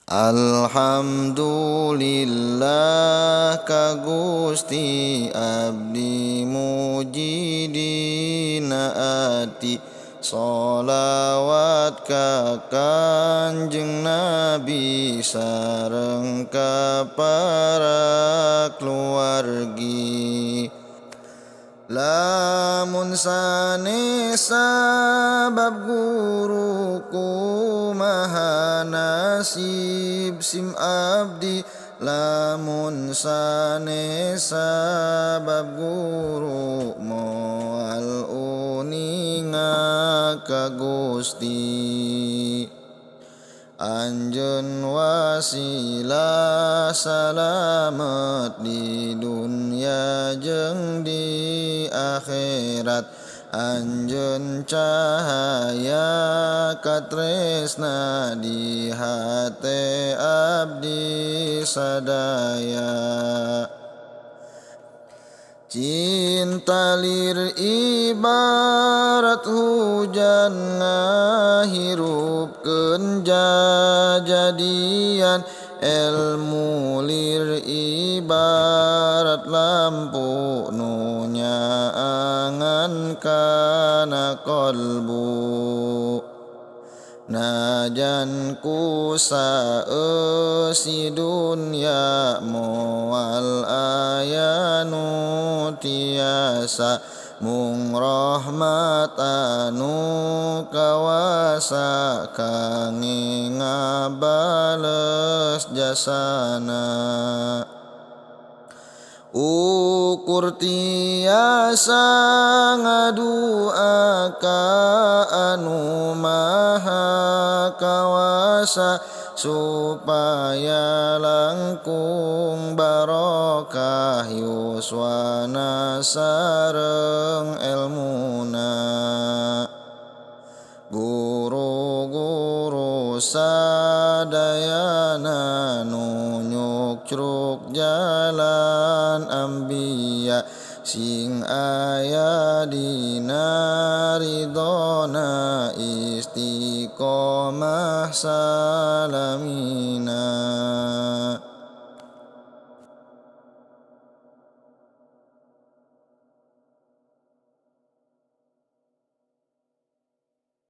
Alhamdulillah ka Gusti abdi muji dina ati, sholawat ka Kanjeng Nabi sareng ka para keluargi. Lamun sanesa bab guru kumaha nasib sim abdi, lamun sanesa bab guru moal uninga ka Gusti. Anjeun wasilah salamet di dunia jeung di akhirat, anjeun cahaya katresna di hate abdi sadaya. Cinta lir ibarat hujan ngahirupkeun jajadian, elmu lir ibarat lampu nu nyaangan kana kolbu. Najan ku saeusi dunya moal aya nu tiasa, mung rahmat anu kawasa kange ngabales jasana. Ukur tiasa ngadua ka anu maha kawasa, supaya langkung barokah yuswana sareng elmuna. Guru-guru sadayana nu nyukruk jalan ambiya, sing aya dina ridona istiqomah salamina.